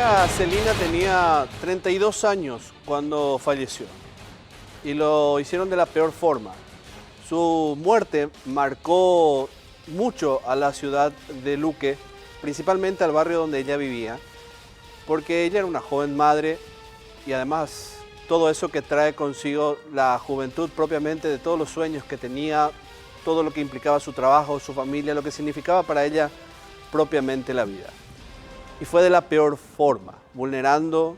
Blanca Celina tenía 32 años cuando falleció y lo hicieron de la peor forma. Su muerte marcó mucho a la ciudad de Luque, principalmente al barrio donde ella vivía, porque ella era una joven madre y además todo eso que trae consigo la juventud propiamente de todos los sueños que tenía, todo lo que implicaba su trabajo, su familia, lo que significaba para ella propiamente la vida. Y fue de la peor forma, vulnerando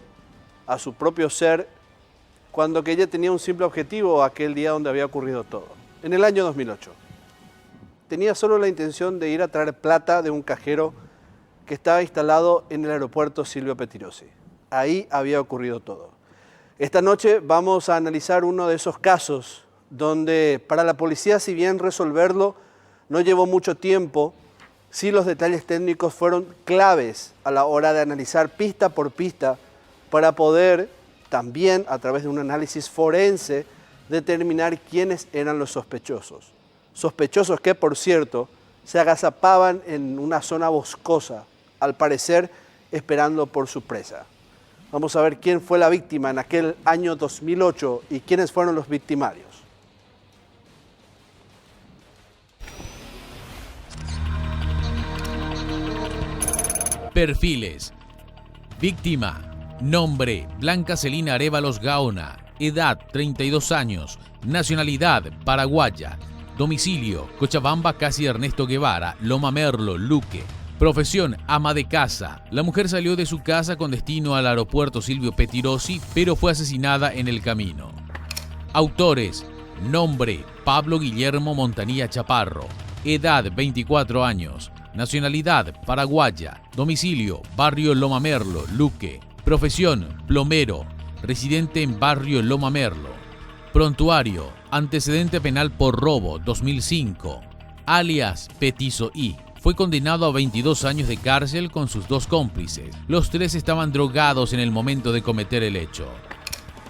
a su propio ser cuando que ella tenía un simple objetivo aquel día donde había ocurrido todo. En el año 2008. Tenía solo la intención de ir a traer plata de un cajero que estaba instalado en el aeropuerto Silvio Pettirossi. Ahí había ocurrido todo. Esta noche vamos a analizar uno de esos casos donde para la policía, si bien resolverlo no llevó mucho tiempo, sí los detalles técnicos fueron claves a la hora de analizar pista por pista para poder también, a través de un análisis forense, determinar quiénes eran los sospechosos. Sospechosos que, por cierto, se agazapaban en una zona boscosa, al parecer esperando por su presa. Vamos a ver quién fue la víctima en aquel año 2008 y quiénes fueron los victimarios. Perfiles. Víctima. Nombre: Blanca Celina Arévalos Gaona. Edad: 32 años. Nacionalidad: paraguaya. Domicilio: Cochabamba, Casi Ernesto Guevara, Loma Merlo, Luque. Profesión: ama de casa. La mujer salió de su casa con destino al aeropuerto Silvio Pettirossi, pero fue asesinada en el camino. Autores: nombre: Pablo Guillermo Montanilla Chaparro. Edad: 24 años. Nacionalidad: paraguaya. Domicilio: barrio Loma Merlo, Luque. Profesión: plomero. Residente en barrio Loma Merlo. Prontuario: antecedente penal por robo, 2005. Alias: Petizo I. Fue condenado a 22 años de cárcel con sus dos cómplices. Los tres estaban drogados en el momento de cometer el hecho.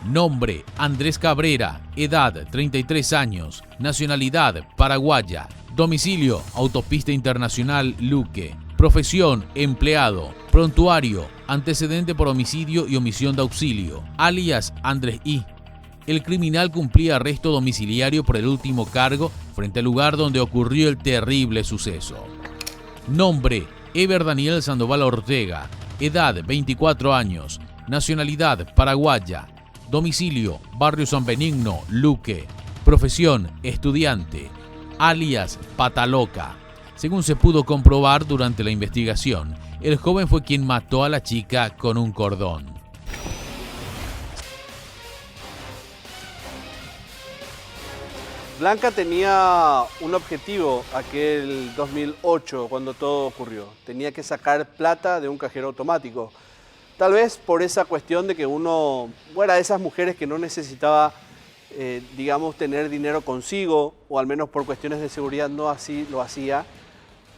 Nombre: Andrés Cabrera. Edad: 33 años. Nacionalidad: paraguaya. Domicilio: Autopista Internacional, Luque. Profesión: empleado. Prontuario: antecedente por homicidio y omisión de auxilio. Alias: Andrés I. El criminal cumplía arresto domiciliario por el último cargo frente al lugar donde ocurrió el terrible suceso. Nombre: Eber Daniel Sandoval Ortega. Edad: 24 años. Nacionalidad: paraguaya. Domicilio: barrio San Benigno, Luque. Profesión: estudiante. Alias: Pataloca. Según se pudo comprobar durante la investigación, el joven fue quien mató a la chica con un cordón. Blanca tenía un objetivo aquel 2008 cuando todo ocurrió. Tenía que sacar plata de un cajero automático. Tal vez por esa cuestión de que uno era de esas mujeres que no necesitaba, digamos, tener dinero consigo, o al menos por cuestiones de seguridad no así lo hacía,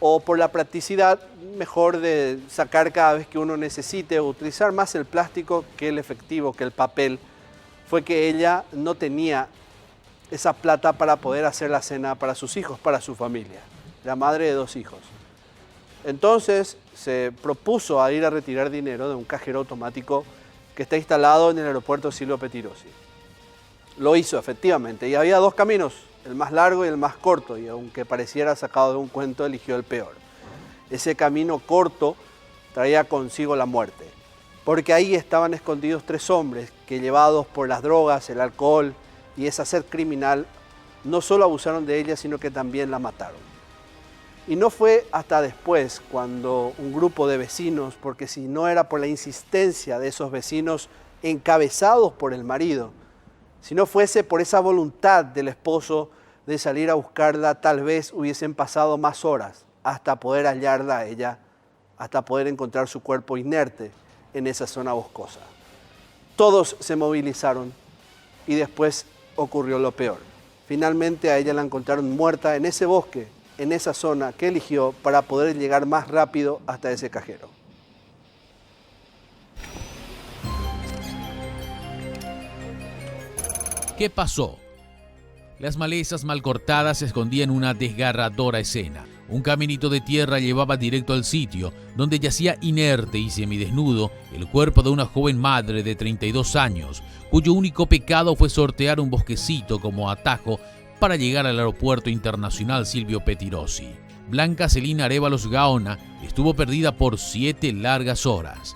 o por la practicidad mejor de sacar cada vez que uno necesite, o utilizar más el plástico que el efectivo, que el papel, fue que ella no tenía esa plata para poder hacer la cena para sus hijos, para su familia. La madre de 2 hijos. Entonces se propuso a ir a retirar dinero de un cajero automático que está instalado en el aeropuerto Silvio Pettirossi. Lo hizo efectivamente y había 2 caminos, el más largo y el más corto, y aunque pareciera sacado de un cuento, eligió el peor. Ese camino corto traía consigo la muerte, porque ahí estaban escondidos 3 hombres que, llevados por las drogas, el alcohol y esa sed criminal, no solo abusaron de ella, sino que también la mataron. Y no fue hasta después cuando un grupo de vecinos, porque si no era por la insistencia de esos vecinos encabezados por el marido, si no fuese por esa voluntad del esposo de salir a buscarla, tal vez hubiesen pasado más horas hasta poder hallarla a ella, hasta poder encontrar su cuerpo inerte en esa zona boscosa. Todos se movilizaron y después ocurrió lo peor. Finalmente a ella la encontraron muerta en ese bosque, en esa zona que eligió para poder llegar más rápido hasta ese cajero. ¿Qué pasó? Las malezas mal cortadas escondían una desgarradora escena. Un caminito de tierra llevaba directo al sitio, donde yacía inerte y semidesnudo el cuerpo de una joven madre de 32 años, cuyo único pecado fue sortear un bosquecito como atajo para llegar al aeropuerto internacional Silvio Pettirossi. Blanca Celina Arévalos Gaona estuvo perdida por 7 largas horas.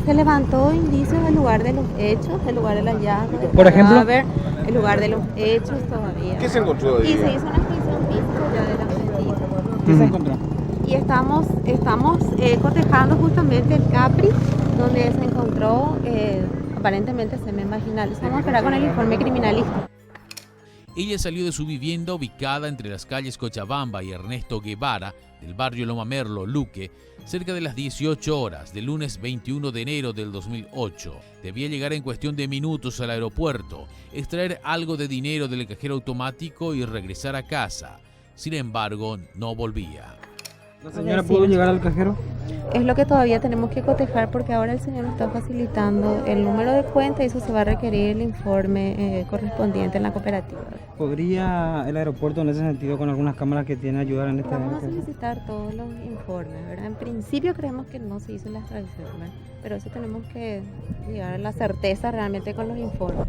Se levantó indicios del lugar de los hechos, del lugar del hallazgo, del Por ejemplo, cadáver, el lugar de los hechos todavía. ¿Qué se encontró ahí? Y se hizo una expedición física ya de la mentira. ¿qué se encontró? Y estamos cotejando justamente el Capri, donde se encontró aparentemente semen vaginal. Estamos a esperar con el informe criminalístico. Ella salió de su vivienda ubicada entre las calles Cochabamba y Ernesto Guevara del barrio Loma Merlo, Luque, cerca de las 18 horas del lunes 21 de enero del 2008. Debía llegar en cuestión de minutos al aeropuerto, extraer algo de dinero del cajero automático y regresar a casa. Sin embargo, no volvía. ¿La señora pudo llegar al cajero? Es lo que todavía tenemos que cotejar porque ahora el señor está facilitando el número de cuenta y eso se va a requerir el informe correspondiente en la cooperativa. ¿Podría el aeropuerto en ese sentido con algunas cámaras que tiene ayudar en este Vamos a momento? solicitar todos los informes, ¿verdad? En principio creemos que no se hizo la extradición, ¿verdad? Pero eso tenemos que llegar a la certeza realmente con los informes.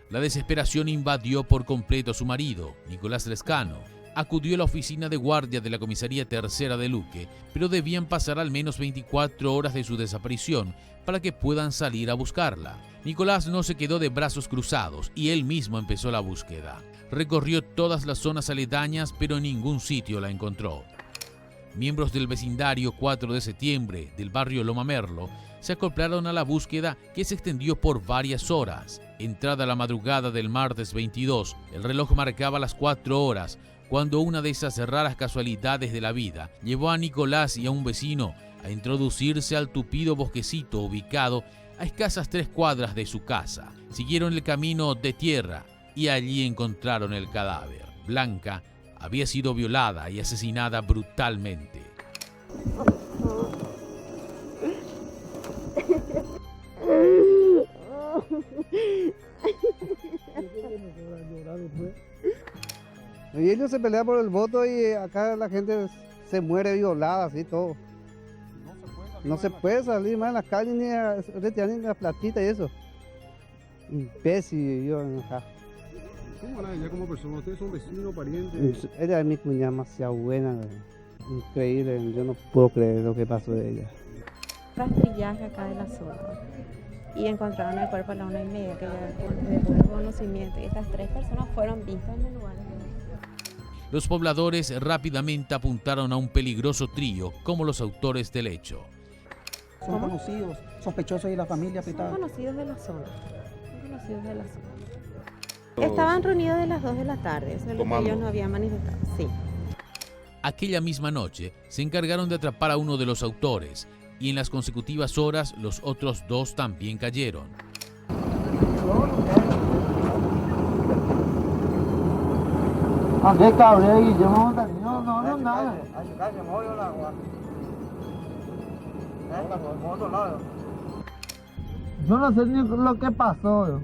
La desesperación invadió por completo a su marido, Nicolás Lescano. Acudió a la oficina de guardia de la comisaría tercera de Luque, pero debían pasar al menos 24 horas de su desaparición para que puedan salir a buscarla. Nicolás no se quedó de brazos cruzados y él mismo empezó la búsqueda. Recorrió todas las zonas aledañas, pero en ningún sitio la encontró. Miembros del vecindario 4 de septiembre del barrio Loma Merlo se acoplaron a la búsqueda que se extendió por varias horas. Entrada la madrugada del martes 22, el reloj marcaba las 4 horas, cuando una de esas raras casualidades de la vida llevó a Nicolás y a un vecino a introducirse al tupido bosquecito ubicado a escasas 3 cuadras de su casa. Siguieron el camino de tierra y allí encontraron el cadáver. Blanca había sido violada y asesinada brutalmente. Y ellos se pelean por el voto y acá la gente se muere violada, así todo. No se puede salir más en las calles ni a retirar ni la platita y eso. Imbécil, yo acá. ¿Cómo era ella como persona? ¿Ustedes son vecinos, parientes? Ella es mi cuñada demasiado buena, increíble, yo no puedo creer lo que pasó de ella. Rastrillaje acá de la zona y encontraron el cuerpo a la 1:30, que ya después de conocimiento. Y estas 3 personas fueron vistas en el lugar. Los pobladores rápidamente apuntaron a un peligroso trío como los autores del hecho. Son conocidos, sospechosos y la familia Son afectada. conocidos de la zona. Son conocidos de la zona. Estaban reunidos de las 2 de la tarde, eso es lo que ellos nos habían manifestado. Sí. Aquella misma noche se encargaron de atrapar a uno de los autores y en las consecutivas horas los otros 2 también cayeron. Andrés Cabrera y Guillermo Montañez, no, nada. Yo no sé ni lo que pasó.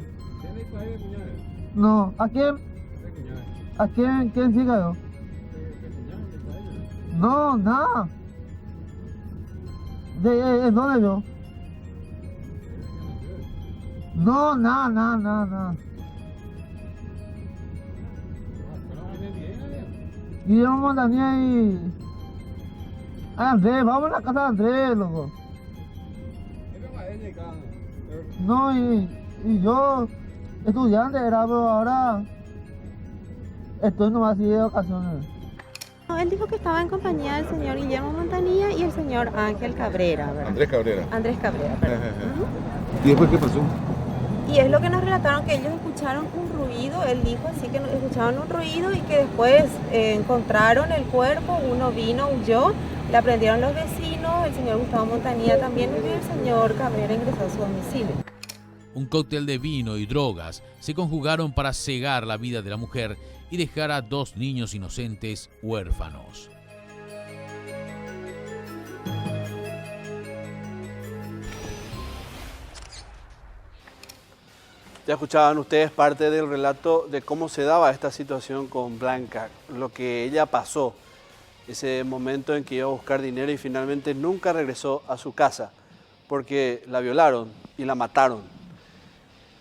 No, ¿a quién? ¿A quién sí cayó? No, nada. ¿De dónde yo? No, nada. Guillermo Montañez y Andrés, vamos a la casa de Andrés, loco. No, y yo, estudiante era, pero ahora estoy nomás así de ocasiones. No, él dijo que estaba en compañía del señor Guillermo Montanilla y el señor Ángel Cabrera, ¿verdad? Andrés Cabrera, perdón. ¿Y después qué pasó? Y es lo que nos relataron, que ellos escucharon un ruido, él dijo así que escucharon un ruido y que después encontraron el cuerpo, uno vino, huyó, le aprendieron los vecinos, el señor Gustavo Montanilla también huyó y el señor Cabrera ingresó a su domicilio. Un cóctel de vino y drogas se conjugaron para cegar la vida de la mujer y dejar a 2 niños inocentes huérfanos. Ya escuchaban ustedes parte del relato de cómo se daba esta situación con Blanca, lo que ella pasó. ese momento en que iba a buscar dinero y finalmente nunca regresó a su casa porque la violaron y la mataron.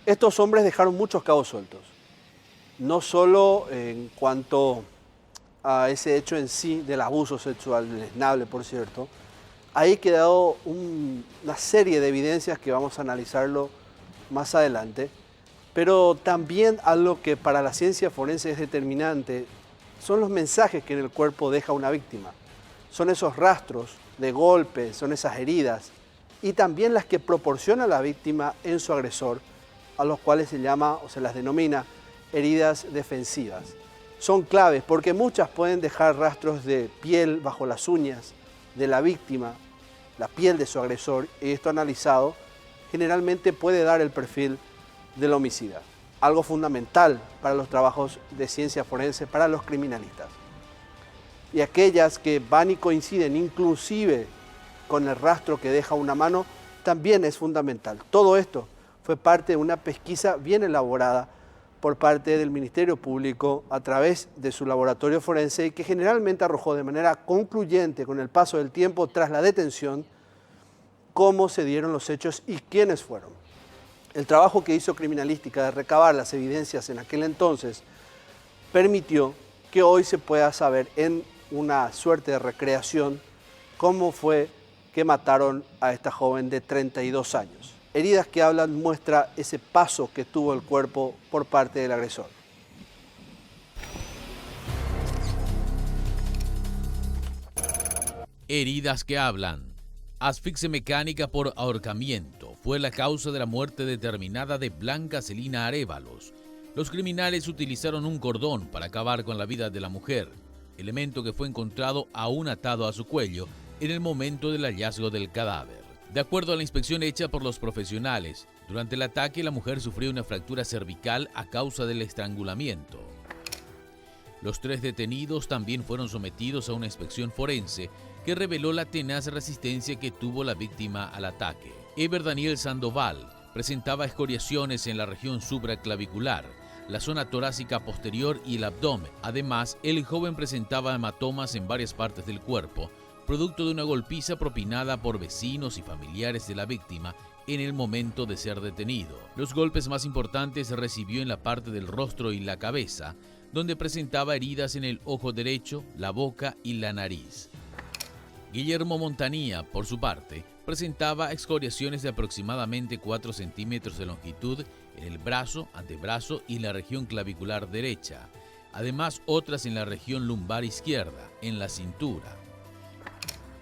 Estos hombres dejaron muchos cabos sueltos, no solo en cuanto a ese hecho en sí del abuso sexual, deleznable por cierto. Ahí quedado una serie de evidencias que vamos a analizarlo más adelante, pero también algo que para la ciencia forense es determinante son los mensajes que en el cuerpo deja una víctima. Son esos rastros de golpes, son esas heridas y también las que proporciona la víctima en su agresor, a los cuales se llama o se las denomina heridas defensivas. Son claves porque muchas pueden dejar rastros de piel bajo las uñas de la víctima, la piel de su agresor, y esto analizado generalmente puede dar el perfil del homicida. Algo fundamental para los trabajos de ciencia forense, para los criminalistas. Y aquellas que van y coinciden inclusive con el rastro que deja una mano, también es fundamental. Todo esto fue parte de una pesquisa bien elaborada por parte del Ministerio Público a través de su laboratorio forense y que generalmente arrojó de manera concluyente con el paso del tiempo tras la detención cómo se dieron los hechos y quiénes fueron. El trabajo que hizo Criminalística de recabar las evidencias en aquel entonces permitió que hoy se pueda saber en una suerte de recreación cómo fue que mataron a esta joven de 32 años. Heridas que hablan muestra ese paso que tuvo el cuerpo por parte del agresor. Heridas que hablan. Asfixia mecánica por ahorcamiento fue la causa de la muerte determinada de Blanca Celina Arévalos. Los criminales utilizaron un cordón para acabar con la vida de la mujer, elemento que fue encontrado aún atado a su cuello en el momento del hallazgo del cadáver. De acuerdo a la inspección hecha por los profesionales, durante el ataque la mujer sufrió una fractura cervical a causa del estrangulamiento. Los 3 detenidos también fueron sometidos a una inspección forense que reveló la tenaz resistencia que tuvo la víctima al ataque. Eber Daniel Sandoval presentaba escoriaciones en la región supraclavicular, la zona torácica posterior y el abdomen. Además, el joven presentaba hematomas en varias partes del cuerpo, producto de una golpiza propinada por vecinos y familiares de la víctima en el momento de ser detenido. Los golpes más importantes recibió en la parte del rostro y la cabeza, donde presentaba heridas en el ojo derecho, la boca y la nariz. Guillermo Montanía, por su parte, presentaba excoriaciones de aproximadamente 4 centímetros de longitud en el brazo, antebrazo y la región clavicular derecha. Además, otras en la región lumbar izquierda, en la cintura.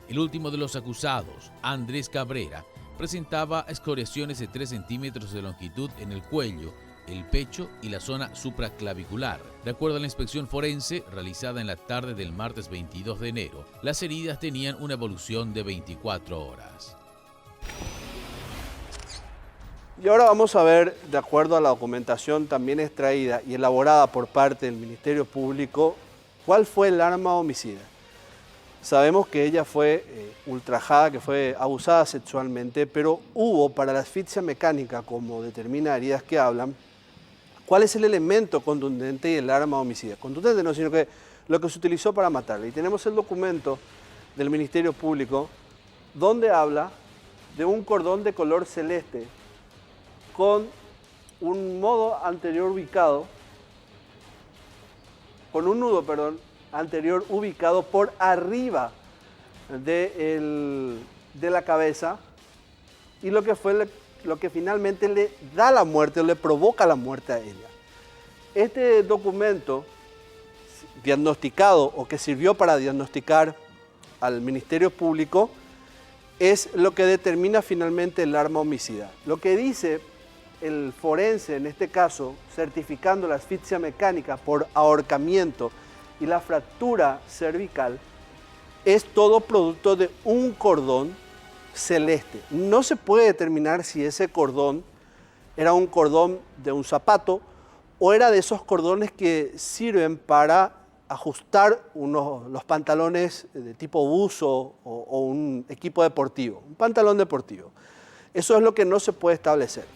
El último de los acusados, Andrés Cabrera, presentaba excoriaciones de 3 centímetros de longitud en el cuello, el pecho y la zona supraclavicular. De acuerdo a la inspección forense realizada en la tarde del martes 22 de enero, las heridas tenían una evolución de 24 horas. Y ahora vamos a ver, de acuerdo a la documentación también extraída y elaborada por parte del Ministerio Público, cuál fue el arma homicida. Sabemos que ella fue ultrajada, que fue abusada sexualmente, pero hubo para la asfixia mecánica, como determina heridas que hablan, ¿cuál es el elemento contundente y el arma homicida? Contundente no, sino que lo que se utilizó para matarla. Y tenemos el documento del Ministerio Público donde habla de un cordón de color celeste con un nudo anterior ubicado por arriba de la cabeza, y lo que finalmente le da la muerte o le provoca la muerte a ella. Este documento diagnosticado o que sirvió para diagnosticar al Ministerio Público es lo que determina finalmente el arma homicida. Lo que dice el forense, en este caso, certificando la asfixia mecánica por ahorcamiento y la fractura cervical, es todo producto de un cordón celeste. No se puede determinar si ese cordón era un cordón de un zapato o era de esos cordones que sirven para ajustar los pantalones de tipo buzo o un equipo deportivo, un pantalón deportivo. Eso es lo que no se puede establecer.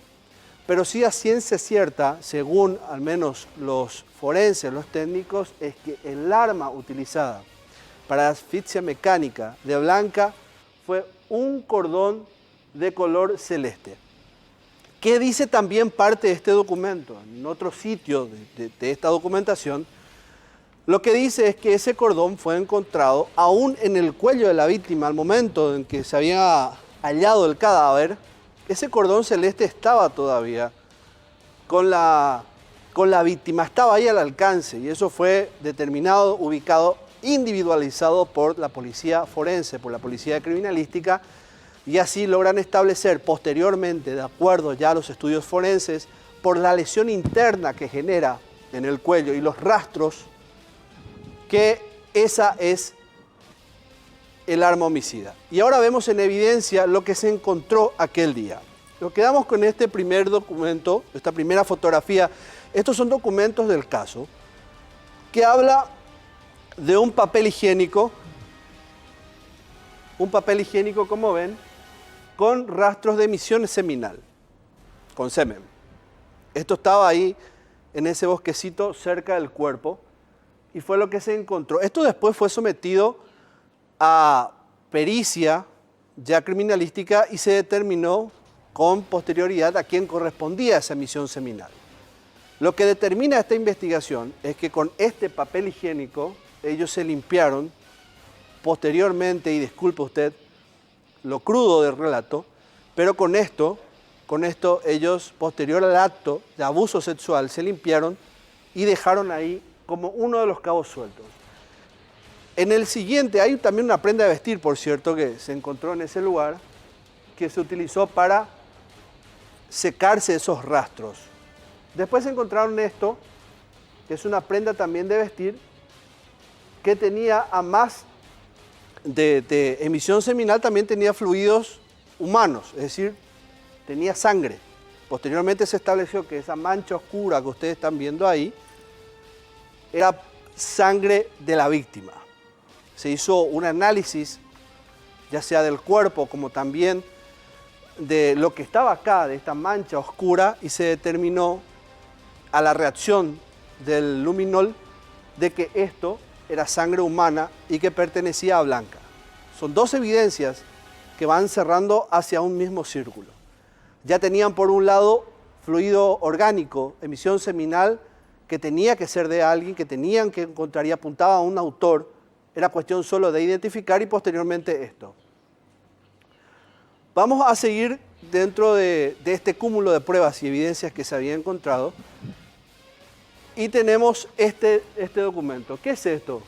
Pero sí a ciencia cierta, según al menos los forenses, los técnicos, es que el arma utilizada para asfixia mecánica de Blanca fue un cordón de color celeste. ¿Qué dice también parte de este documento? En otro sitio de esta documentación, lo que dice es que ese cordón fue encontrado aún en el cuello de la víctima al momento en que se había hallado el cadáver. Ese cordón celeste estaba todavía con la víctima, estaba ahí al alcance, y eso fue determinado, ubicado, individualizado por la policía forense, por la policía de criminalística, y así logran establecer posteriormente, de acuerdo ya a los estudios forenses, por la lesión interna que genera en el cuello y los rastros, que esa es el arma homicida. Y ahora vemos en evidencia lo que se encontró aquel día. Nos quedamos con este primer documento, esta primera fotografía. Estos son documentos del caso, que habla de un papel higiénico, como ven, con rastros de emisión seminal, con semen. Esto estaba ahí en ese bosquecito cerca del cuerpo y fue lo que se encontró. Esto después fue sometido a pericia ya criminalística y se determinó con posterioridad a quién correspondía esa emisión seminal. Lo que determina esta investigación es que con este papel higiénico ellos se limpiaron posteriormente, y disculpe usted lo crudo del relato, pero con esto ellos, posterior al acto de abuso sexual, se limpiaron y dejaron ahí como uno de los cabos sueltos. En el siguiente hay también una prenda de vestir, por cierto, que se encontró en ese lugar, que se utilizó para secarse esos rastros. Después encontraron esto, que es una prenda también de vestir, que tenía, a más de emisión seminal, también tenía fluidos humanos, es decir, tenía sangre. Posteriormente se estableció que esa mancha oscura que ustedes están viendo ahí era sangre de la víctima. Se hizo un análisis, ya sea del cuerpo como también de lo que estaba acá, de esta mancha oscura, y se determinó a la reacción del luminol de que esto era sangre humana y que pertenecía a Blanca. Son dos evidencias que van cerrando hacia un mismo círculo. Ya tenían por un lado fluido orgánico, emisión seminal, que tenía que ser de alguien, que tenían que encontrar y apuntaba a un autor. Era cuestión solo de identificar y posteriormente esto. Vamos a seguir dentro de este cúmulo de pruebas y evidencias que se había encontrado. Y tenemos este documento. ¿Qué es esto?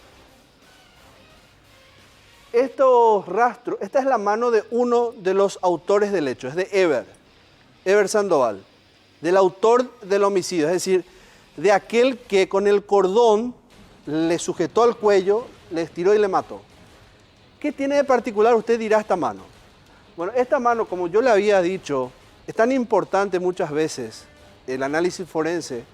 Estos rastros, esta es la mano de uno de los autores del hecho, es de Eber Sandoval, del autor del homicidio, es decir, de aquel que con el cordón le sujetó al cuello, le estiró y le mató. ¿Qué tiene de particular, usted dirá, esta mano? Bueno, esta mano, como yo le había dicho, es tan importante muchas veces el análisis forense,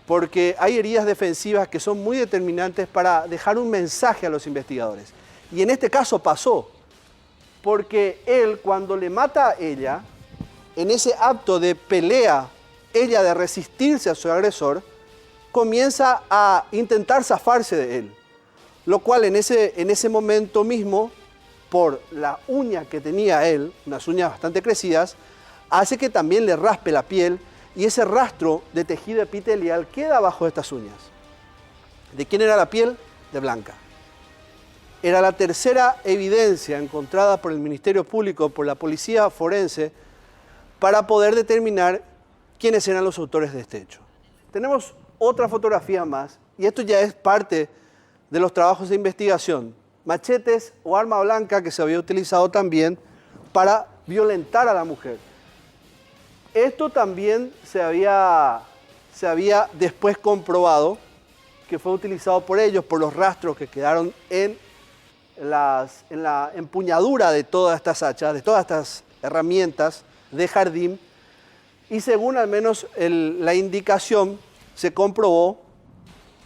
porque hay heridas defensivas que son muy determinantes para dejar un mensaje a los investigadores. Y en este caso pasó, porque él, cuando le mata a ella, en ese acto de pelea, ella de resistirse a su agresor, comienza a intentar zafarse de él. Lo cual en ese momento mismo, por la uña que tenía él, unas uñas bastante crecidas, hace que también le raspe la piel, y ese rastro de tejido epitelial queda bajo estas uñas. ¿De quién era la piel? De Blanca. Era la tercera evidencia encontrada por el Ministerio Público, por la Policía Forense, para poder determinar quiénes eran los autores de este hecho. Tenemos otra fotografía más, y esto ya es parte de los trabajos de investigación. Machetes o arma blanca que se había utilizado también para violentar a la mujer. Esto también se había después comprobado que fue utilizado por ellos, por los rastros que quedaron en la empuñadura de todas estas hachas, de todas estas herramientas de jardín, y según al menos la indicación se comprobó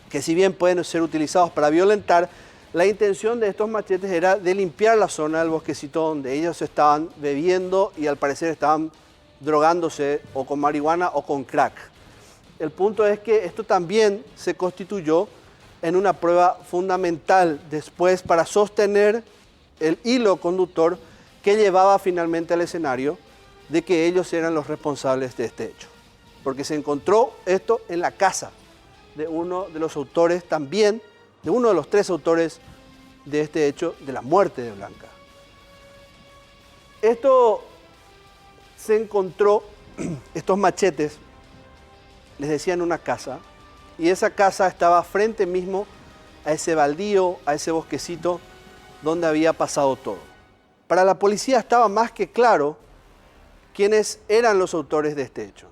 que si bien pueden ser utilizados para violentar, la intención de estos machetes era de limpiar la zona del bosquecito donde ellos estaban bebiendo y al parecer estaban drogándose o con marihuana o con crack. El punto es que esto también se constituyó en una prueba fundamental después para sostener el hilo conductor que llevaba finalmente al escenario de que ellos eran los responsables de este hecho. Porque se encontró esto en la casa de uno de los autores también, de uno de los 3 autores de este hecho, de la muerte de Blanca. Esto se encontró, estos machetes, les decía, en una casa, y esa casa estaba frente mismo a ese baldío, a ese bosquecito donde había pasado todo. Para la policía estaba más que claro quiénes eran los autores de este hecho.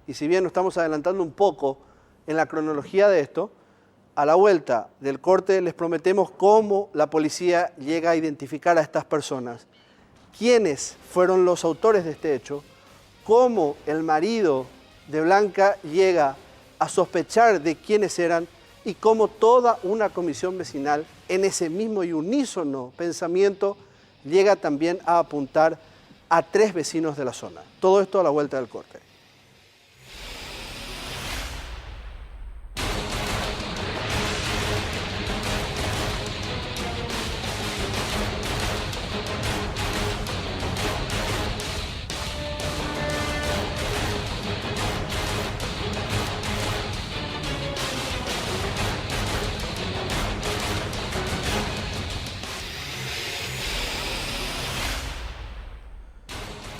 Y si bien nos estamos adelantando un poco en la cronología de esto, a la vuelta del corte les prometemos cómo la policía llega a identificar a estas personas, quiénes fueron los autores de este hecho, cómo el marido de Blanca llega a sospechar de quiénes eran y cómo toda una comisión vecinal en ese mismo y unísono pensamiento llega también a apuntar a 3 vecinos de la zona. Todo esto a la vuelta del corte.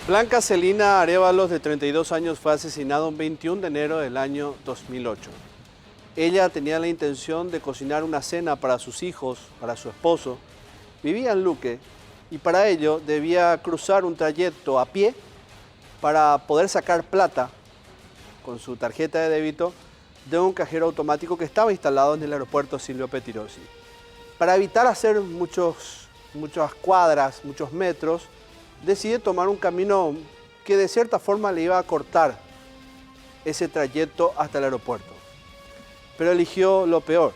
Blanca Celina Arévalos, de 32 años, fue asesinada el 21 de enero del año 2008. Ella tenía la intención de cocinar una cena para sus hijos, para su esposo. Vivía en Luque y para ello debía cruzar un trayecto a pie para poder sacar plata con su tarjeta de débito de un cajero automático que estaba instalado en el aeropuerto Silvio Pettirossi. Para evitar hacer muchas cuadras, muchos metros, decide tomar un camino que de cierta forma le iba a cortar ese trayecto hasta el aeropuerto. Pero eligió lo peor.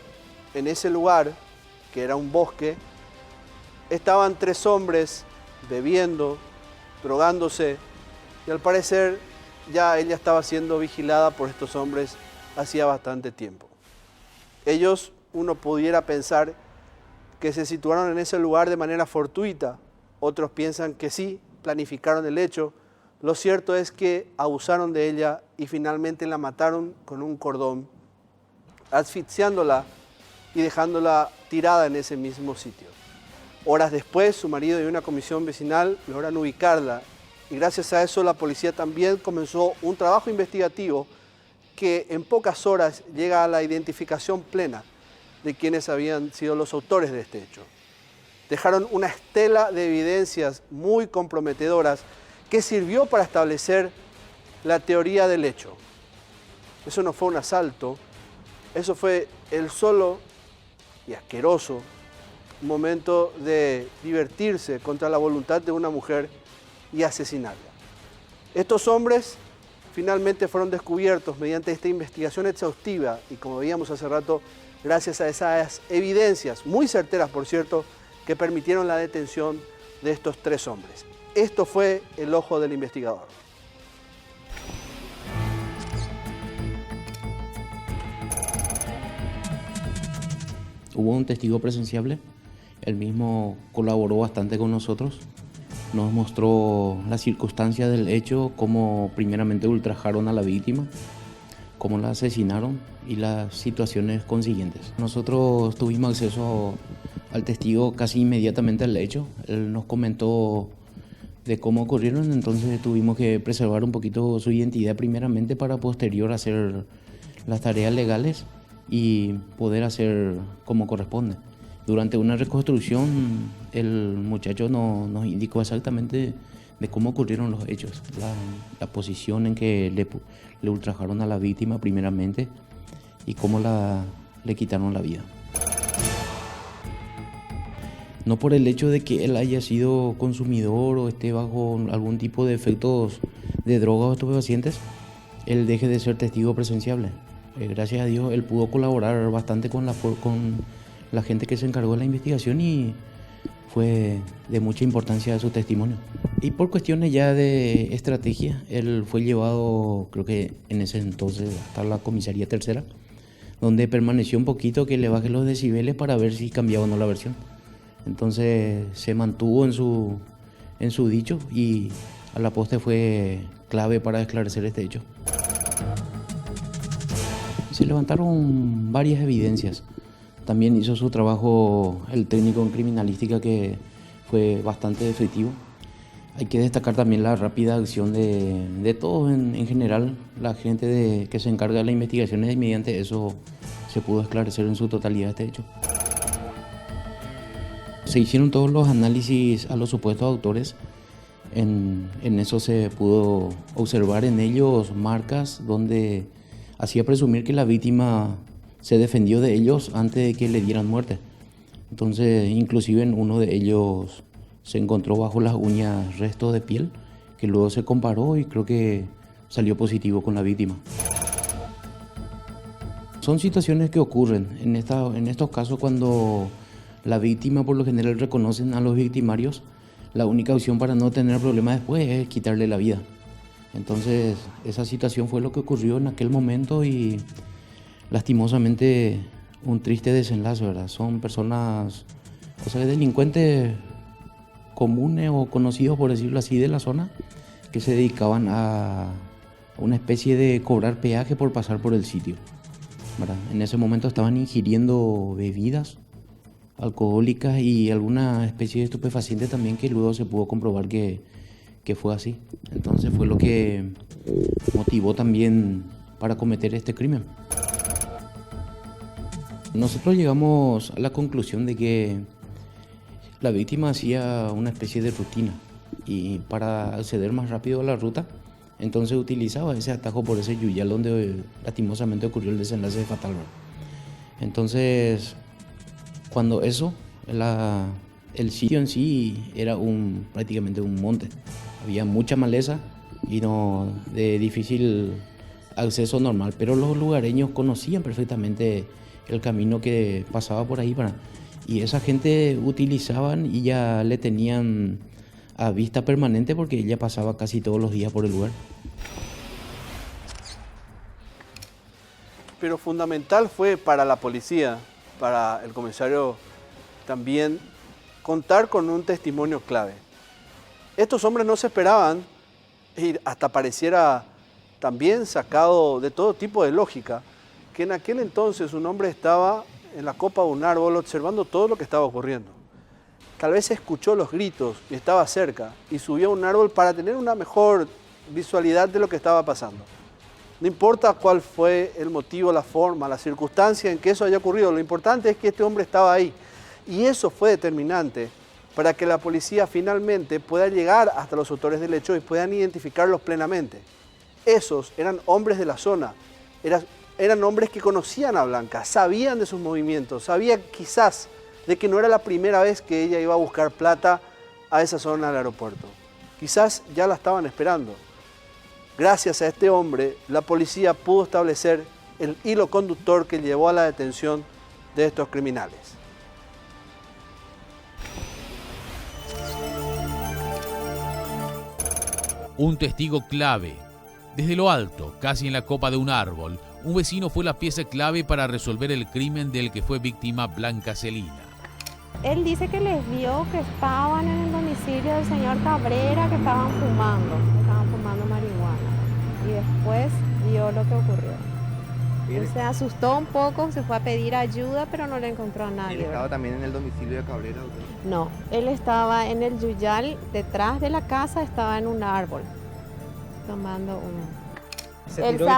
En ese lugar, que era un bosque, estaban 3 hombres bebiendo, drogándose, y al parecer ya ella estaba siendo vigilada por estos hombres hacía bastante tiempo. Ellos, uno pudiera pensar que se situaron en ese lugar de manera fortuita. Otros piensan que sí, planificaron el hecho. Lo cierto es que abusaron de ella y finalmente la mataron con un cordón, asfixiándola y dejándola tirada en ese mismo sitio. Horas después, su marido y una comisión vecinal logran ubicarla y gracias a eso la policía también comenzó un trabajo investigativo que en pocas horas llega a la identificación plena de quienes habían sido los autores de este hecho. Dejaron una estela de evidencias muy comprometedoras que sirvió para establecer la teoría del hecho. Eso no fue un asalto, eso fue el solo y asqueroso momento de divertirse contra la voluntad de una mujer y asesinarla. Estos hombres finalmente fueron descubiertos mediante esta investigación exhaustiva y, como veíamos hace rato, gracias a esas evidencias, muy certeras por cierto, que permitieron la detención de estos 3 hombres. Esto fue el ojo del investigador. Hubo un testigo presenciable, él mismo colaboró bastante con nosotros, nos mostró las circunstancias del hecho, cómo primeramente ultrajaron a la víctima, cómo la asesinaron y las situaciones consiguientes. Nosotros tuvimos acceso al testigo casi inmediatamente al hecho. Él nos comentó de cómo ocurrieron, entonces tuvimos que preservar un poquito su identidad primeramente para posterior hacer las tareas legales y poder hacer como corresponde. Durante una reconstrucción, el muchacho nos indicó exactamente de cómo ocurrieron los hechos, la posición en que le ultrajaron a la víctima primeramente y cómo le quitaron la vida. No por el hecho de que él haya sido consumidor o esté bajo algún tipo de efectos de drogas o estupefacientes, él deje de ser testigo presenciable. Gracias a Dios él pudo colaborar bastante con la gente que se encargó de la investigación y fue de mucha importancia su testimonio. Y por cuestiones ya de estrategia, él fue llevado, creo que en ese entonces, hasta la comisaría tercera, donde permaneció un poquito que le baje los decibeles para ver si cambiaba o no la versión. Entonces se mantuvo en su dicho y a la postre fue clave para esclarecer este hecho. Se levantaron varias evidencias. También hizo su trabajo el técnico en criminalística, que fue bastante efectivo. Hay que destacar también la rápida acción de todos en general, la gente que se encarga de las investigaciones, y mediante eso se pudo esclarecer en su totalidad este hecho. Se hicieron todos los análisis a los supuestos autores. En eso se pudo observar en ellos marcas donde hacía presumir que la víctima se defendió de ellos antes de que le dieran muerte. Entonces, inclusive en uno de ellos se encontró bajo las uñas restos de piel, que luego se comparó y creo que salió positivo con la víctima. Son situaciones que ocurren en estos casos cuando la víctima por lo general reconocen a los victimarios. La única opción para no tener problemas después es quitarle la vida. Entonces, esa situación fue lo que ocurrió en aquel momento y lastimosamente un triste desenlace, ¿verdad? Son personas, o sea, delincuentes comunes o conocidos, por decirlo así, de la zona, que se dedicaban a una especie de cobrar peaje por pasar por el sitio, ¿verdad? En ese momento estaban ingiriendo bebidas alcohólicas y alguna especie de estupefaciente también, que luego se pudo comprobar que fue así. Entonces fue lo que motivó también para cometer este crimen. Nosotros llegamos a la conclusión de que la víctima hacía una especie de rutina y para acceder más rápido a la ruta, entonces utilizaba ese atajo por ese yuyal donde lastimosamente ocurrió el desenlace fatal. Entonces, cuando eso, el sitio en sí era prácticamente un monte. Había mucha maleza y no de difícil acceso normal, pero los lugareños conocían perfectamente el camino que pasaba por ahí, y esa gente utilizaban y ya le tenían a vista permanente porque ella pasaba casi todos los días por el lugar. Pero fundamental fue para la policía, para el comisario también, contar con un testimonio clave. Estos hombres no se esperaban, y hasta pareciera también sacado de todo tipo de lógica, que en aquel entonces un hombre estaba en la copa de un árbol observando todo lo que estaba ocurriendo. Tal vez escuchó los gritos y estaba cerca y subió a un árbol para tener una mejor visualidad de lo que estaba pasando. No importa cuál fue el motivo, la forma, la circunstancia en que eso haya ocurrido, lo importante es que este hombre estaba ahí. Y eso fue determinante para que la policía finalmente pueda llegar hasta los autores del hecho y puedan identificarlos plenamente. Esos eran hombres de la zona, eran hombres que conocían a Blanca, sabían de sus movimientos, sabían quizás de que no era la primera vez que ella iba a buscar plata a esa zona del aeropuerto. Quizás ya la estaban esperando. Gracias a este hombre, la policía pudo establecer el hilo conductor que llevó a la detención de estos criminales. Un testigo clave. Desde lo alto, casi en la copa de un árbol, un vecino fue la pieza clave para resolver el crimen del que fue víctima Blanca Celina. Él dice que les vio que estaban en el domicilio del señor Cabrera, que estaban fumando marihuana. Y después vio lo que ocurrió. Él se asustó un poco, se fue a pedir ayuda, pero no le encontró a nadie. ¿Él estaba también en el domicilio de Cabrera? No, él estaba en el yuyal, detrás de la casa, estaba en un árbol, tomando Él se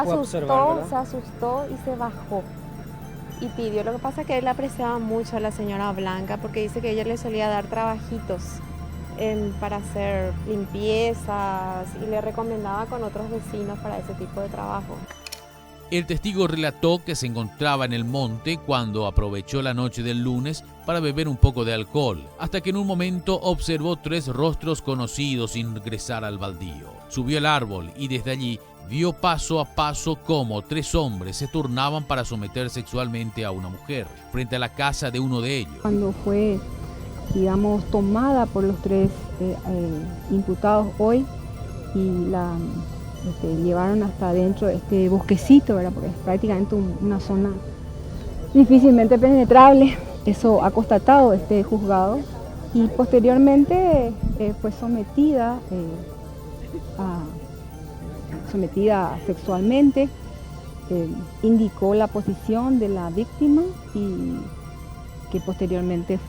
asustó y se bajó. Y pidió, lo que pasa es que él apreciaba mucho a la señora Blanca porque dice que ella le solía dar trabajitos para hacer limpiezas y le recomendaba con otros vecinos para ese tipo de trabajo. El testigo relató que se encontraba en el monte cuando aprovechó la noche del lunes para beber un poco de alcohol, hasta que en un momento observó 3 rostros conocidos ingresar al baldío. Subió al árbol y desde allí vio paso a paso cómo 3 hombres se turnaban para someter sexualmente a una mujer frente a la casa de uno de ellos. Cuando fue, digamos, tomada por los 3 imputados hoy y la llevaron hasta adentro de este bosquecito, ¿verdad? Porque es prácticamente una zona difícilmente penetrable. Eso ha constatado este juzgado y posteriormente fue sometida sexualmente. Indicó la posición de la víctima y que posteriormente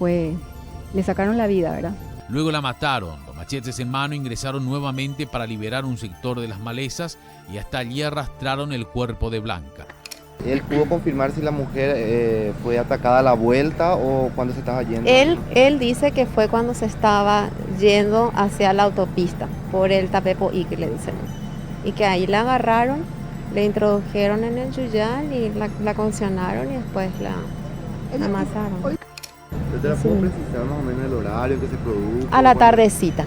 le sacaron la vida, ¿verdad? Luego la mataron, los machetes en mano ingresaron nuevamente para liberar un sector de las malezas y hasta allí arrastraron el cuerpo de Blanca. ¿Él pudo confirmar si la mujer fue atacada a la vuelta o cuando se estaba yendo? Él dice que fue cuando se estaba yendo hacia la autopista, por el Tapepoí, que le dicen. Y que ahí la agarraron, le introdujeron en el yuyal y la condicionaron y después la amasaron. ¿Usted la pudo precisar más o menos el horario que se produjo? A la tardecita.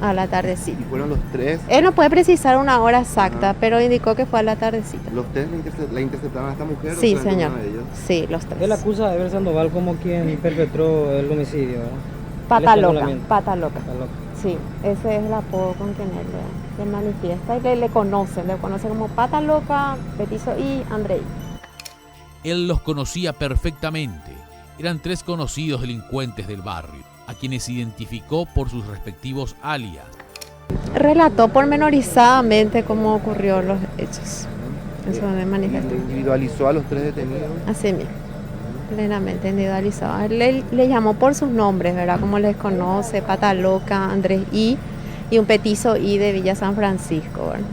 A la tardecita. ¿Y fueron los tres? Él no puede precisar una hora exacta, pero indicó que fue a la tardecita. ¿Los tres la interceptaron a esta mujer? Sí, ¿o señor. uno de ellos? Sí, los tres. Él acusa a Ever Sandoval como quien perpetró el homicidio, ¿verdad? Pata loca. Pata loca. Sí, ese es el apodo con quien él le manifiesta y le conoce como Pata Loca, Petizo y Andrei. Él los conocía perfectamente. Eran tres conocidos delincuentes del barrio, a quienes identificó por sus respectivos alias. Relató pormenorizadamente cómo ocurrió los hechos. Eso me manifestó. ¿Individualizó a los tres detenidos? Así mismo, plenamente individualizado. Él le llamó por sus nombres, ¿verdad? Como les conoce, Pata Loca, Andrés y un Petizo I de Villa San Francisco, ¿verdad?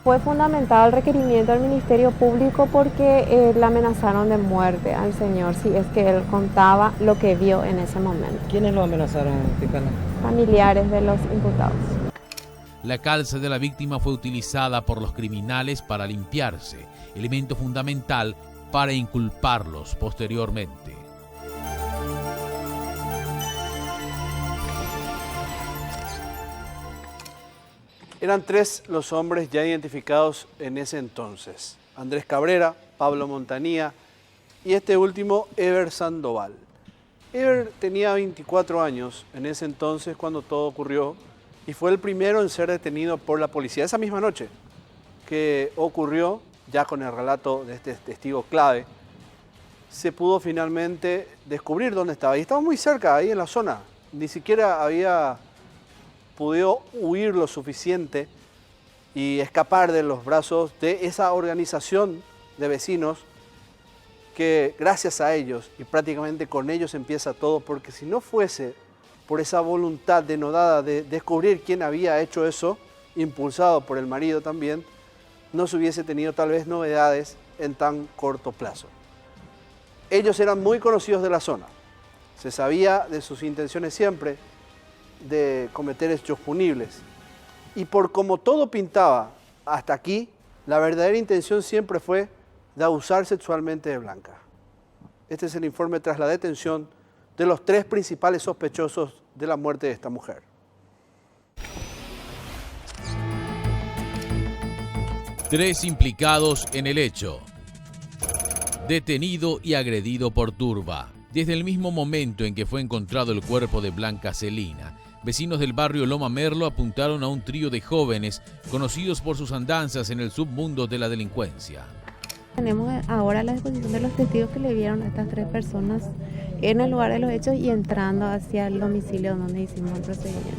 Fue fundamental el requerimiento del Ministerio Público porque le amenazaron de muerte al señor si es que él contaba lo que vio en ese momento. ¿Quiénes lo amenazaron, fiscal? Familiares de los imputados. La calza de la víctima fue utilizada por los criminales para limpiarse, elemento fundamental para inculparlos posteriormente. Eran tres los hombres ya identificados en ese entonces: Andrés Cabrera, Pablo Montanía y este último, Ever Sandoval. Ever tenía 24 años en ese entonces cuando todo ocurrió y fue el primero en ser detenido por la policía. Esa misma noche que ocurrió, ya con el relato de este testigo clave, se pudo finalmente descubrir dónde estaba. Y estaba muy cerca, ahí en la zona. Ni siquiera había podido huir lo suficiente y escapar de los brazos de esa organización de vecinos que gracias a ellos y prácticamente con ellos empieza todo, porque si no fuese por esa voluntad denodada de descubrir quién había hecho eso, impulsado por el marido también, no se hubiese tenido tal vez novedades en tan corto plazo. Ellos eran muy conocidos de la zona, se sabía de sus intenciones siempre de cometer hechos punibles. Y por como todo pintaba hasta aquí, la verdadera intención siempre fue de abusar sexualmente de Blanca. Este es el informe tras la detención de los tres principales sospechosos de la muerte de esta mujer. Tres implicados en el hecho. Detenido y agredido por turba. Desde el mismo momento en que fue encontrado el cuerpo de Blanca Celina, vecinos del barrio Loma Merlo apuntaron a un trío de jóvenes conocidos por sus andanzas en el submundo de la delincuencia. Tenemos ahora a la disposición de los testigos que le vieron a estas tres personas en el lugar de los hechos y entrando hacia el domicilio donde hicimos el procedimiento.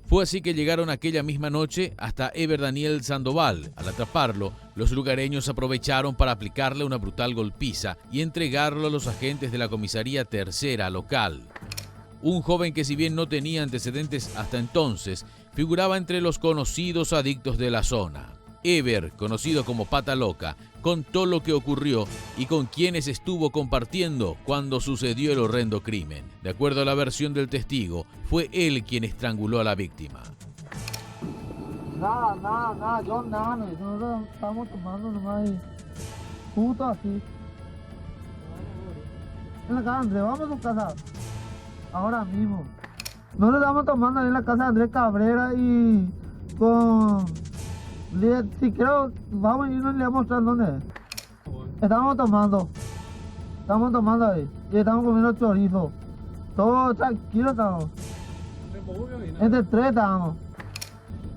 Fue así que llegaron aquella misma noche hasta Ever Daniel Sandoval. Al atraparlo, los lugareños aprovecharon para aplicarle una brutal golpiza y entregarlo a los agentes de la comisaría tercera local. Un joven que, si bien no tenía antecedentes hasta entonces, figuraba entre los conocidos adictos de la zona. Ever, conocido como Pata Loca, contó lo que ocurrió y con quienes estuvo compartiendo cuando sucedió el horrendo crimen. De acuerdo a la versión del testigo, fue él quien estranguló a la víctima. Nada, yo nada, nosotros estamos tomando nomás y justo así. En la casa de Andrés, vamos a su casa, ahora mismo. No le estamos tomando ahí en la casa de Andrés Cabrera y con... Si quiero, vamos y no le voy a mostrar dónde es. Estamos tomando ahí y estamos comiendo chorizo. Todo tranquilo estamos. Entre tres estamos.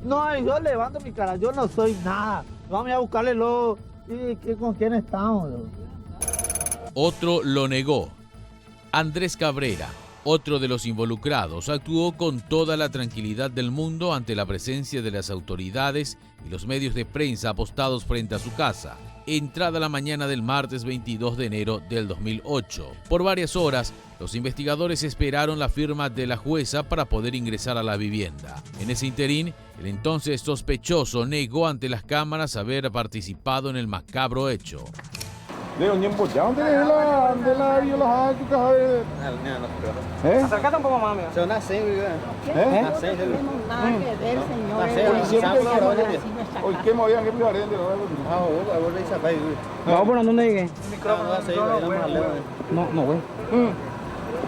No, yo levanto mi cara, yo no soy nada. Vamos a buscarle luego y con quién estamos. otro lo negó. Andrés Cabrera, otro de los involucrados, actuó con toda la tranquilidad del mundo ante la presencia de las autoridades y los medios de prensa apostados frente a su casa, entrada la mañana del martes 22 de enero del 2008. Por varias horas, los investigadores esperaron la firma de la jueza para poder ingresar a la vivienda. En ese interín, el entonces sospechoso negó ante las cámaras haber participado en el macabro hecho. Acércate un poco más, amigo. Vamos por donde llegué. No, güey.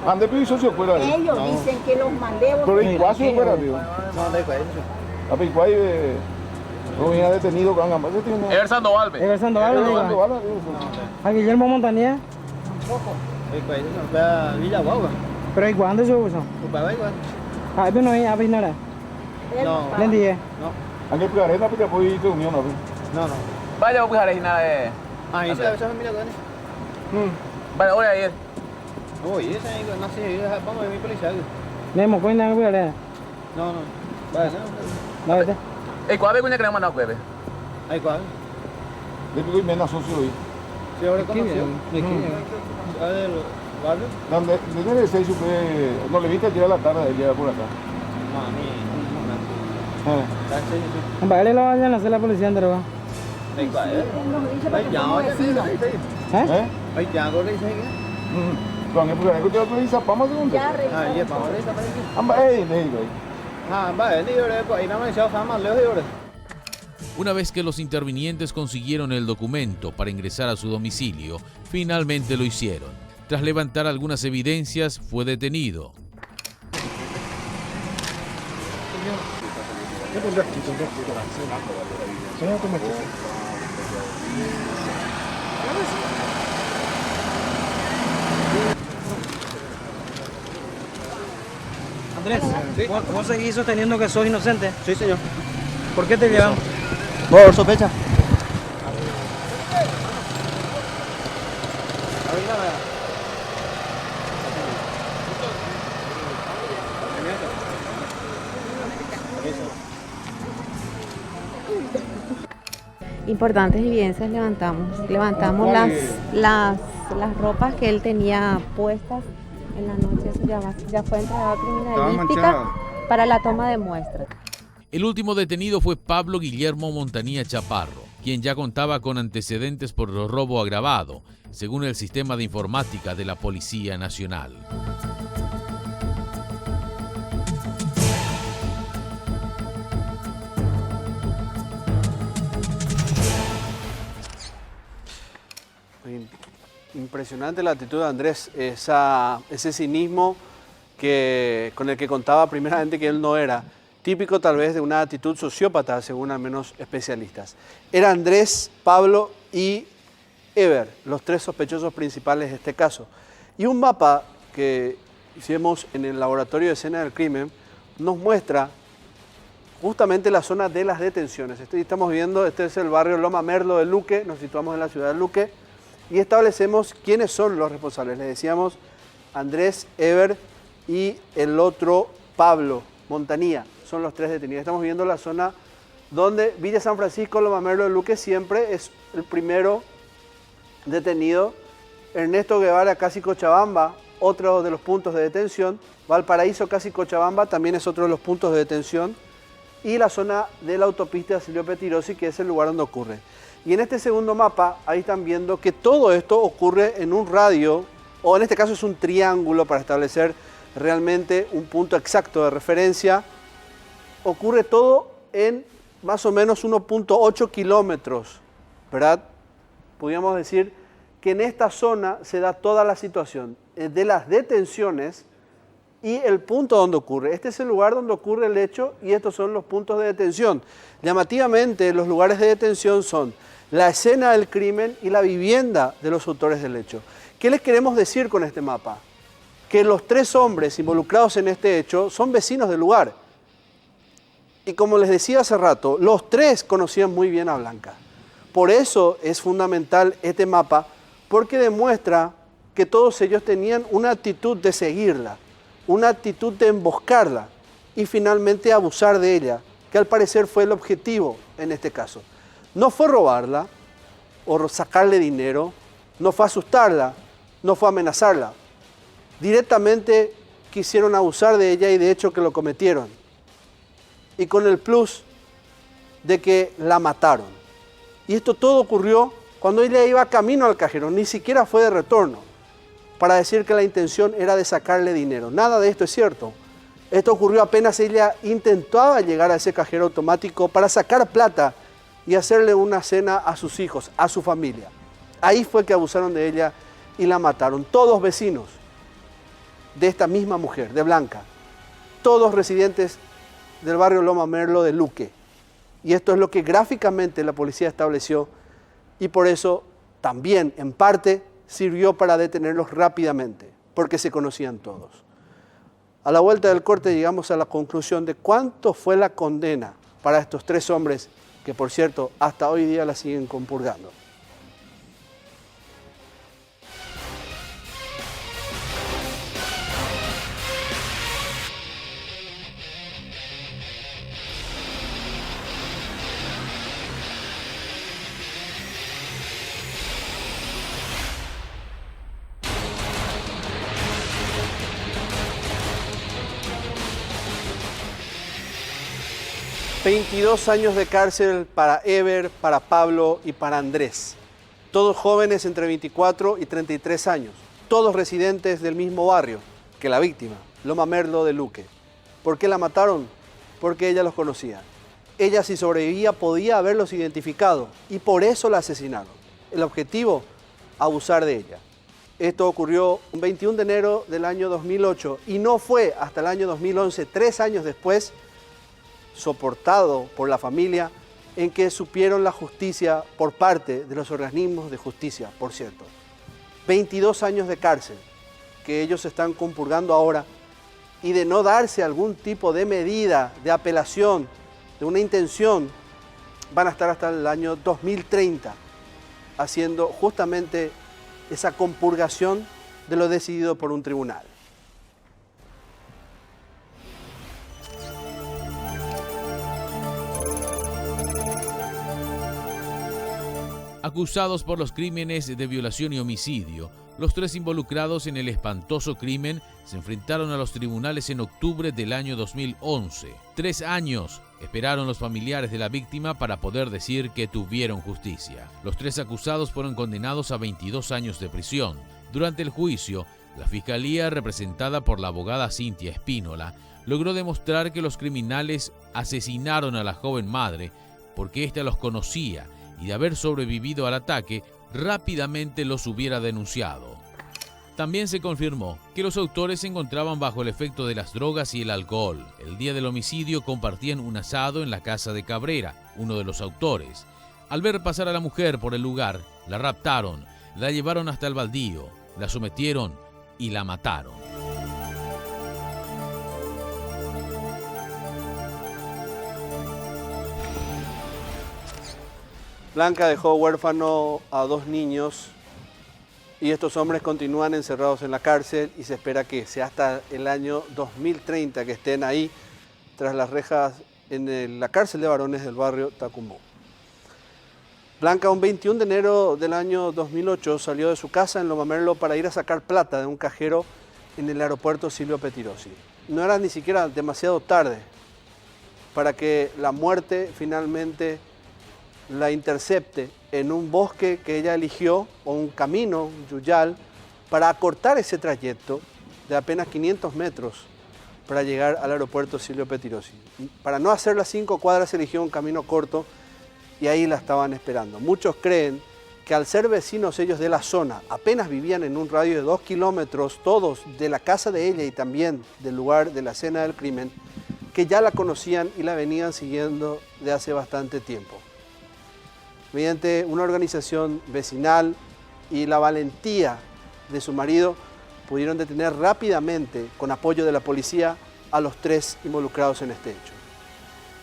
Ande piso se fuera. Ellos dicen que los mandé. Pero igual se fuera, tío. A Picuay no venía detenido con ambas. Ever Sandoval, Ever Sandoval, a Guillermo Montañez. Pero hay cuándo se usa. Ah, pero no hay nada. No. ¿Le dije? No. Aquí por arena porque fue reunión, ¿no? No. Vaya, voy a dejar nada de. Ah, ¿y esa mira con Vale, voy a ir. Oye, esa no sé, vamos a ir policía. ¿Le cuenta que voy a leer? No. Vale, no. ¿Vale? ¿Cuál es que queremos mandar jueves? ¿Hay cuál? De Picuay menos socio hoy. Sí, ahora conoció. ¿De quién? ¿Barrio? Desde el 6 fue... No le viste ayer a la tarde, él llega por acá. No, a mí no. Vale, lo vayan a hacer la policía en droga. ¿Hay cuál? ¿Hay Django le dice qué? Con el programa que te lo dice, vamos a segundo. Ah, ya, vamos a ver esa para Amba, le digo ahí. Ah, vale, ni ahora, pues ahí no me echaba más lejos de ahora. Una vez que los intervinientes consiguieron el documento para ingresar a su domicilio, finalmente lo hicieron. Tras levantar algunas evidencias, fue detenido. Andrés, ¿vos seguís sosteniendo que sos inocente? Sí, señor. ¿Por qué te llevan? Por sospecha. Importantes evidencias levantamos las ropas que él tenía puestas en la noche. Eso ya fue entregado a criminalística para la toma de muestras. El último detenido fue Pablo Guillermo Montañez Chaparro, quien ya contaba con antecedentes por robo agravado, según el sistema de informática de la Policía Nacional. Impresionante la actitud de Andrés, ese cinismo con el que contaba primeramente que él no era, típico tal vez de una actitud sociópata, según al menos especialistas. Era Andrés, Pablo y Ever, los tres sospechosos principales de este caso. Y un mapa que hicimos en el laboratorio de escena del crimen nos muestra justamente la zona de las detenciones. Estamos viendo, este es el barrio Loma Merlo de Luque, nos situamos en la ciudad de Luque, y establecemos quiénes son los responsables. Les decíamos Andrés, Ever y el otro Pablo Montañez. Son los tres detenidos. Estamos viendo la zona donde Villa San Francisco, Loma Merlo de Luque siempre es el primero detenido. Ernesto Guevara, casi Cochabamba, otro de los puntos de detención. Valparaíso, casi Cochabamba, también es otro de los puntos de detención. Y la zona de la autopista de Silvio Petirosi, que es el lugar donde ocurre. Y en este segundo mapa, ahí están viendo que todo esto ocurre en un radio, o en este caso es un triángulo para establecer realmente un punto exacto de referencia. Ocurre todo en más o menos 1.8 kilómetros, ¿verdad? Podríamos decir que en esta zona se da toda la situación de las detenciones y el punto donde ocurre. Este es el lugar donde ocurre el hecho y estos son los puntos de detención. Llamativamente, los lugares de detención son la escena del crimen y la vivienda de los autores del hecho. ¿Qué les queremos decir con este mapa? Que los tres hombres involucrados en este hecho son vecinos del lugar. Y como les decía hace rato, los tres conocían muy bien a Blanca. Por eso es fundamental este mapa, porque demuestra que todos ellos tenían una actitud de seguirla, una actitud de emboscarla y finalmente abusar de ella, que al parecer fue el objetivo en este caso. No fue robarla o sacarle dinero, no fue asustarla, no fue amenazarla. Directamente quisieron abusar de ella y de hecho que lo cometieron. Y con el plus de que la mataron. Y esto todo ocurrió cuando ella iba camino al cajero, ni siquiera fue de retorno, para decir que la intención era de sacarle dinero. Nada de esto es cierto. Esto ocurrió apenas ella intentaba llegar a ese cajero automático para sacar plata y hacerle una cena a sus hijos, a su familia. Ahí fue que abusaron de ella y la mataron. Todos vecinos de esta misma mujer, de Blanca. Todos residentes del barrio Loma Merlo de Luque. Y esto es lo que gráficamente la policía estableció y por eso también, en parte, sirvió para detenerlos rápidamente, porque se conocían todos. A la vuelta del corte llegamos a la conclusión de cuánto fue la condena para estos 3 hombres que, por cierto, hasta hoy día la siguen compurgando. ...22 años de cárcel para Ever, para Pablo y para Andrés. Todos jóvenes entre 24 y 33 años. Todos residentes del mismo barrio que la víctima, Loma Merlo de Luque. ¿Por qué la mataron? Porque ella los conocía. Ella, si sobrevivía, podía haberlos identificado y por eso la asesinaron. El objetivo, abusar de ella. Esto ocurrió un 21 de enero del año 2008 y no fue hasta el año 2011, 3 años después, soportado por la familia, en que supieron la justicia por parte de los organismos de justicia, por cierto. 22 años de cárcel que ellos están compurgando ahora y de no darse algún tipo de medida, de apelación, de una intención, van a estar hasta el año 2030 haciendo justamente esa compurgación de lo decidido por un tribunal. Acusados por los crímenes de violación y homicidio, los 3 involucrados en el espantoso crimen se enfrentaron a los tribunales en octubre del año 2011. 3 años esperaron los familiares de la víctima para poder decir que tuvieron justicia. Los 3 acusados fueron condenados a 22 años de prisión. Durante el juicio, la fiscalía, representada por la abogada Cintia Espínola, logró demostrar que los criminales asesinaron a la joven madre porque ésta los conocía y de haber sobrevivido al ataque, rápidamente los hubiera denunciado. También se confirmó que los autores se encontraban bajo el efecto de las drogas y el alcohol. El día del homicidio compartían un asado en la casa de Cabrera, uno de los autores. Al ver pasar a la mujer por el lugar, la raptaron, la llevaron hasta el baldío, la sometieron y la mataron. Blanca dejó huérfano a 2 niños y estos hombres continúan encerrados en la cárcel y se espera que sea hasta el año 2030 que estén ahí tras las rejas en la cárcel de varones del barrio Tacumbú. Blanca, un 21 de enero del año 2008, salió de su casa en Loma Merlo para ir a sacar plata de un cajero en el aeropuerto Silvio Pettirossi. No era ni siquiera demasiado tarde para que la muerte finalmente la intercepte en un bosque que ella eligió, o un camino, un yuyal, para acortar ese trayecto de apenas 500 metros para llegar al aeropuerto Silvio Pettirossi. Para no hacer las 5 cuadras eligió un camino corto y ahí la estaban esperando. Muchos creen que al ser vecinos ellos de la zona, apenas vivían en un radio de 2 kilómetros, todos de la casa de ella y también del lugar de la escena del crimen, que ya la conocían y la venían siguiendo de hace bastante tiempo. Mediante una organización vecinal y la valentía de su marido, pudieron detener rápidamente, con apoyo de la policía, a los 3 involucrados en este hecho.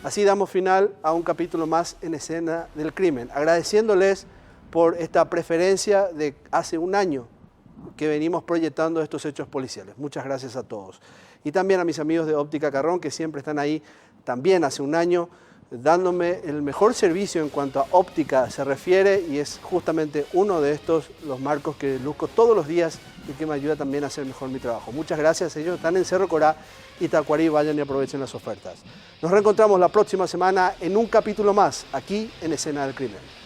Así damos final a un capítulo más en Escena del Crimen, agradeciéndoles por esta preferencia de hace un año que venimos proyectando estos hechos policiales. Muchas gracias a todos. Y también a mis amigos de Óptica Carrón, que siempre están ahí, también hace un año, dándome el mejor servicio en cuanto a óptica se refiere, y es justamente uno de estos los marcos que luzco todos los días y que me ayuda también a hacer mejor mi trabajo. Muchas gracias. Ellos están en Cerro Corá y Tacuarí. Vayan y aprovechen las ofertas. Nos reencontramos la próxima semana en un capítulo más, aquí en Escena del Crimen.